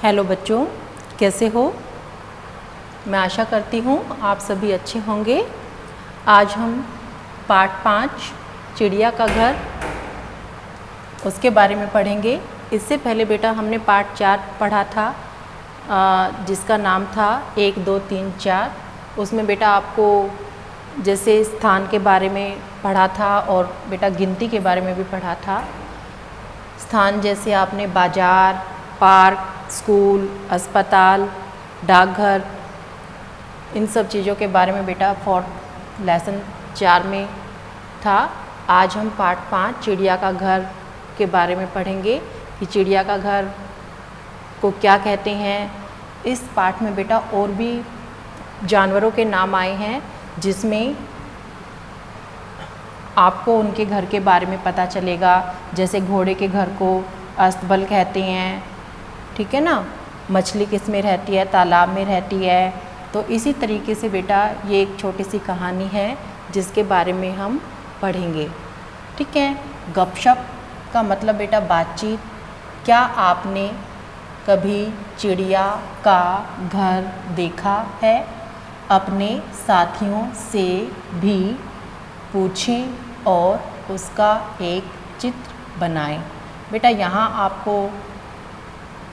Hello बच्चों, कैसे हो? मैं आशा करती हूँ आप सभी अच्छे होंगे। आज हम पाठ 5 चिड़िया का घर उसके बारे में पढ़ेंगे। इससे पहले बेटा हमने पाठ 4 पढ़ा था जिसका नाम था 1 2 3 4। उसमें बेटा आपको जैसे स्थान के बारे में पढ़ा था और बेटा गिनती के बारे में भी पढ़ा था। स्थान जैसे आपने बाजार, पार्क, स्कूल, अस्पताल, डाकघर, इन सब चीज़ों के बारे में बेटा लेसन 4 में था। आज हम पाठ 5 चिड़िया का घर के बारे में पढ़ेंगे कि चिड़िया का घर को क्या कहते हैं। इस पाठ में बेटा और भी जानवरों के नाम आए हैं जिसमें आपको उनके घर के बारे में पता चलेगा। जैसे घोड़े के घर को अस्तबल कहते हैं, ठीक है ना। मछली किस में रहती है? तालाब में रहती है। तो इसी तरीके से बेटा ये एक छोटी सी कहानी है जिसके बारे में हम पढ़ेंगे, ठीक है। गपशप का मतलब बेटा बातचीत। क्या आपने कभी चिड़िया का घर देखा है? अपने साथियों से भी पूछें और उसका एक चित्र बनाएं। बेटा यहाँ आपको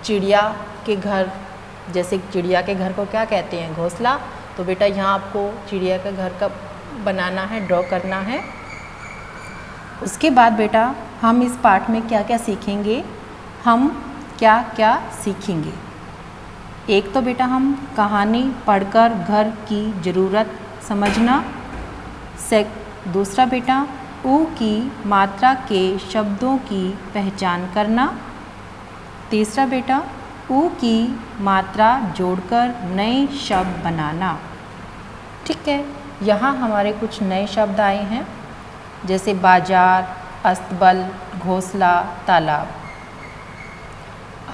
चिड़िया के घर, जैसे चिड़िया के घर को क्या कहते हैं? घोंसला। तो बेटा यहाँ आपको चिड़िया के घर का बनाना है, ड्रॉ करना है। उसके बाद बेटा हम इस पाठ में क्या क्या सीखेंगे, हम क्या क्या सीखेंगे। एक तो बेटा हम कहानी पढ़कर घर की ज़रूरत समझना। दूसरा बेटा ऊ की मात्रा के शब्दों की पहचान करना। तीसरा बेटा ऊ की मात्रा जोड़कर नए शब्द बनाना, ठीक है। यहाँ हमारे कुछ नए शब्द आए हैं जैसे बाजार, अस्तबल, घोंसला, तालाब।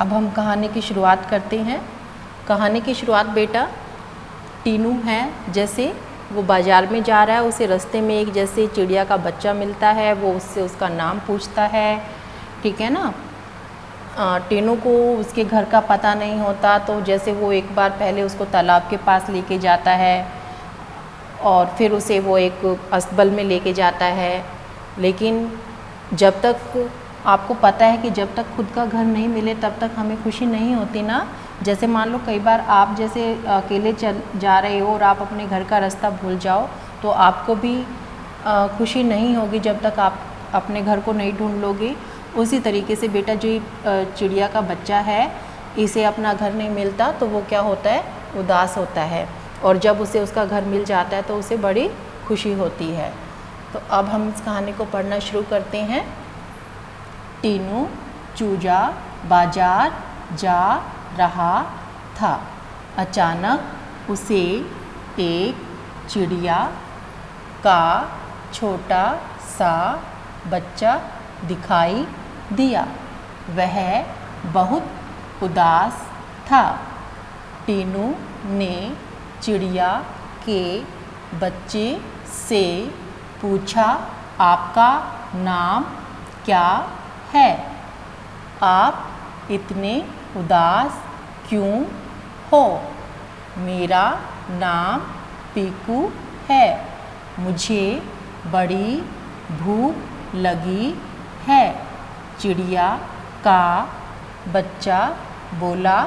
अब हम कहानी की शुरुआत करते हैं। कहानी की शुरुआत बेटा टीनू है, जैसे वो बाज़ार में जा रहा है, उसे रास्ते में एक जैसे चिड़िया का बच्चा मिलता है, वो उससे उसका नाम पूछता है, ठीक है ना। टीनू को उसके घर का पता नहीं होता, तो जैसे वो एक बार पहले उसको तालाब के पास लेके जाता है और फिर उसे वो एक अस्तबल में लेके जाता है। लेकिन जब तक आपको पता है कि जब तक खुद का घर नहीं मिले तब तक हमें खुशी नहीं होती ना। जैसे मान लो कई बार आप जैसे अकेले जा रहे हो और आप अपने घर का रास्ता भूल जाओ तो आपको भी खुशी नहीं होगी जब तक आप अपने घर को नहीं ढूंढ लोगे। उसी तरीके से बेटा जो चिड़िया का बच्चा है, इसे अपना घर नहीं मिलता तो वो क्या होता है? उदास होता है। और जब उसे उसका घर मिल जाता है तो उसे बड़ी खुशी होती है। तो अब हम इस कहानी को पढ़ना शुरू करते हैं। टीनू चूजा बाजार जा रहा था। अचानक उसे एक चिड़िया का छोटा सा बच्चा दिखाई दिया। वह बहुत उदास था। टीनू ने चिड़िया के बच्चे से पूछा, आपका नाम क्या है? आप इतने उदास क्यों हो? मेरा नाम पीकू है। मुझे बड़ी भूख लगी है। चिड़िया का बच्चा बोला।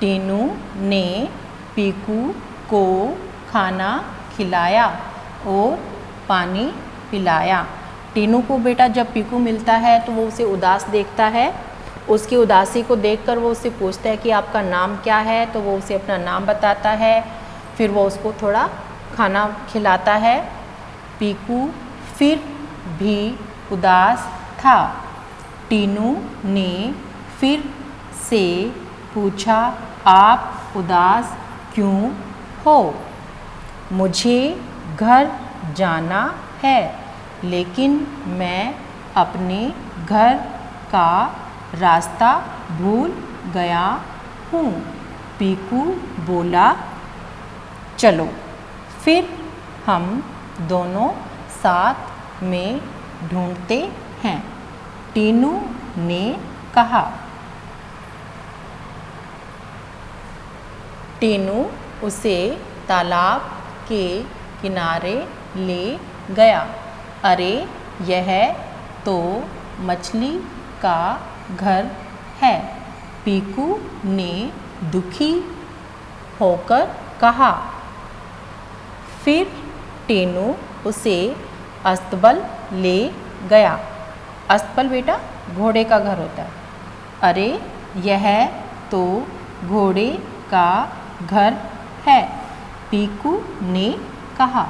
टीनू ने पीकू को खाना खिलाया और पानी पिलाया। टीनू को बेटा जब पीकू मिलता है तो वो उसे उदास देखता है। उसकी उदासी को देखकर वो उससे पूछता है कि आपका नाम क्या है? तो वो उसे अपना नाम बताता है। फिर वो उसको थोड़ा खाना खिलाता है। पीकू फिर भी उदास था। टीनू ने फिर से पूछा, आप उदास क्यों हो? मुझे घर जाना है, लेकिन मैं अपने घर का रास्ता भूल गया हूँ। पीकू बोला, चलो फिर हम दोनों साथ में ढूंढते हैं। टीनू ने कहा। टीनू उसे तालाब के किनारे ले गया। अरे यह तो मछली का घर है, पीकू ने दुखी होकर कहा। फिर टीनू उसे अस्तबल ले गया। अस्तबल बेटा घोड़े का घर होता है। अरे यह तो घोड़े का घर है, पीकू ने कहा।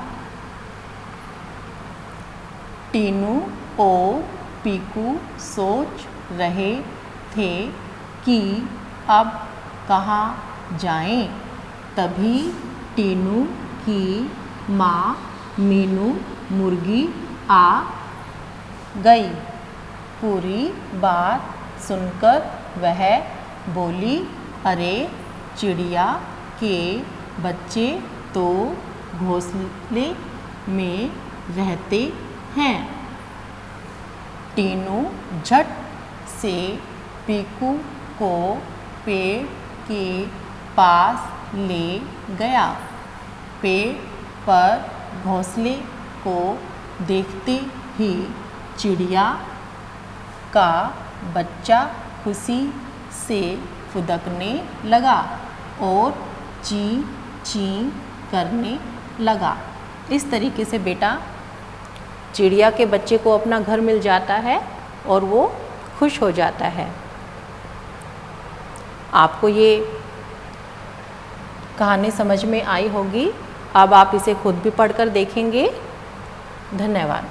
टीनू और पीकू सोच रहे थे कि अब कहाँ जाएं। तभी टीनू की माँ मीनू मुर्गी आ गई। पूरी बात सुनकर वह बोली, अरे चिड़िया के बच्चे तो घोंसले में रहते हैं। टीनू झट से पीकू को पेड़ के पास ले गया। पेड़ पर घोंसले को देखते ही चिड़िया का बच्चा खुशी से फुदकने लगा और चीं चीं करने लगा। इस तरीके से बेटा चिड़िया के बच्चे को अपना घर मिल जाता है और वो खुश हो जाता है। आपको ये कहानी समझ में आई होगी। अब आप इसे खुद भी पढ़कर देखेंगे। धन्यवाद।